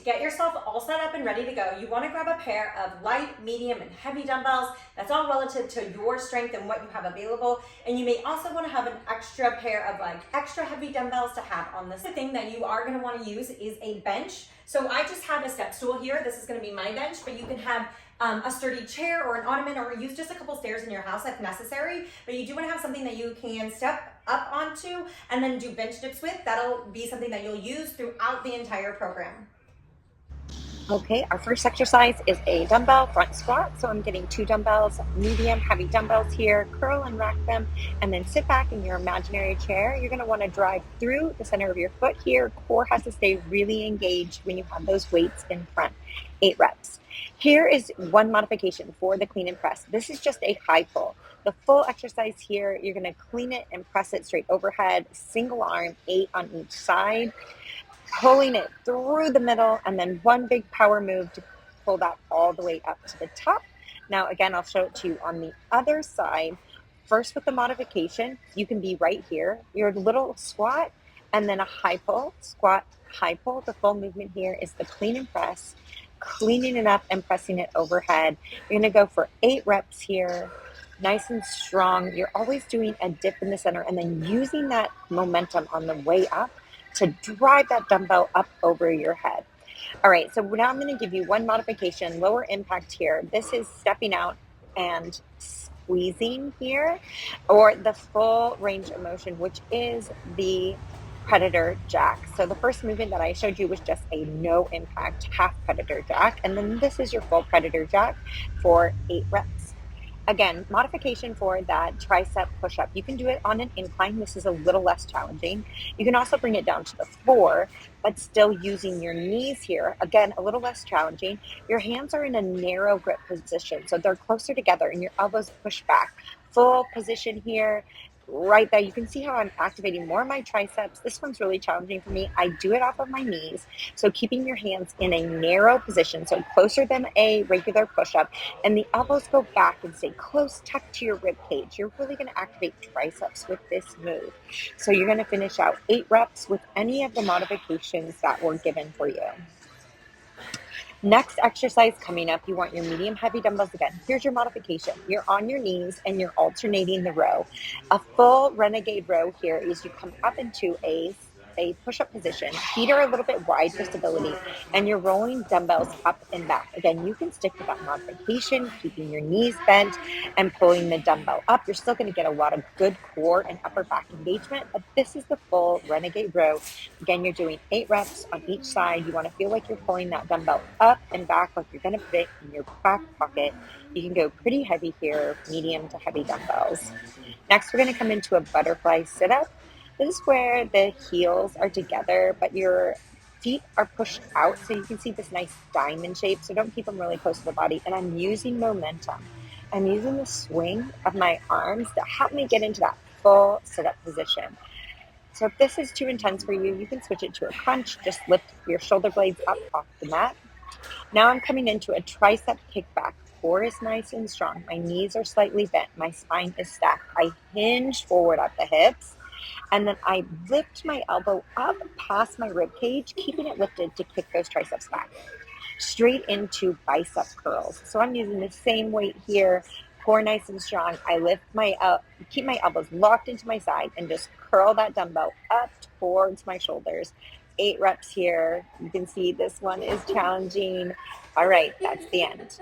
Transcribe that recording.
get yourself all set up and ready to go, you want to grab a pair of light, medium, and heavy dumbbells. That's all relative to your strength and what you have available. And you may also want to have an extra pair of like extra heavy dumbbells to have on this. The thing that you are going to want to use is a bench. So I just have a step stool here. This is going to be my bench, but you can have a sturdy chair or an ottoman, or use just a couple stairs in your house if necessary. But you do want to have something that you can step up onto and then do bench dips with. That'll be something that you'll use throughout the entire program. Okay, our first exercise is a dumbbell front squat. So I'm getting 2 dumbbells, medium heavy dumbbells here, curl and rack them, and then sit back in your imaginary chair. You're gonna wanna drive through the center of your foot here. Core has to stay really engaged when you have those weights in front. 8 reps. Here is one modification for the clean and press. This is just a high pull. The full exercise here, you're gonna clean it and press it straight overhead, single arm, 8 on each side, pulling it through the middle, and then one big power move to pull that all the way up to the top. Now, again, I'll show it to you on the other side. First, with the modification, you can be right here, your little squat, and then a high pull, squat, high pull. The full movement here is the clean and press, cleaning it up and pressing it overhead. You're gonna go for 8 reps here, nice and strong. You're always doing a dip in the center and then using that momentum on the way up to drive that dumbbell up over your head. All right, so now I'm going to give you one modification, lower impact here. This is stepping out and squeezing here, or the full range of motion, which is the predator jack. So the first movement that I showed you was just a no impact half predator jack, and then this is your full predator jack for 8 reps. Again, modification for that tricep push-up. You can do it on an incline. This is a little less challenging. You can also bring it down to the floor, but still using your knees here. Again, a little less challenging. Your hands are in a narrow grip position, so they're closer together and your elbows push back. Full position here. Right there, you can see how I'm activating more of my triceps. This one's really challenging for me. I do it off of my knees. So keeping your hands in a narrow position, so closer than a regular push-up, and the elbows go back and stay close, tucked to your rib cage. You're really gonna activate triceps with this move. So you're gonna finish out 8 reps with any of the modifications that were given for you. Next exercise coming up, you want your medium heavy dumbbells again. Here's your modification. You're on your knees and you're alternating the row. A full renegade row here is you come up into a push-up position. Feet are a little bit wide for stability, and you're rolling dumbbells up and back. Again, you can stick with that modification, keeping your knees bent and pulling the dumbbell up. You're still going to get a lot of good core and upper back engagement, but this is the full renegade row. Again, you're doing 8 reps on each side. You want to feel like you're pulling that dumbbell up and back, like you're going to put it in your back pocket. You can go pretty heavy here, medium to heavy dumbbells. Next, we're going to come into a butterfly sit-up. This is where the heels are together, but your feet are pushed out, so you can see this nice diamond shape. So don't keep them really close to the body. And I'm using momentum. I'm using the swing of my arms to help me get into that full sit-up position. So if this is too intense for you, you can switch it to a crunch. Just lift your shoulder blades up off the mat. Now I'm coming into a tricep kickback. Core is nice and strong. My knees are slightly bent. My spine is stacked. I hinge forward at the hips. And then I lift my elbow up past my rib cage, keeping it lifted to kick those triceps back. Straight into bicep curls. So I'm using the same weight here, core nice and strong. I lift keep my elbows locked into my side and just curl that dumbbell up towards my shoulders. 8 reps here. You can see this one is challenging. All right, that's the end.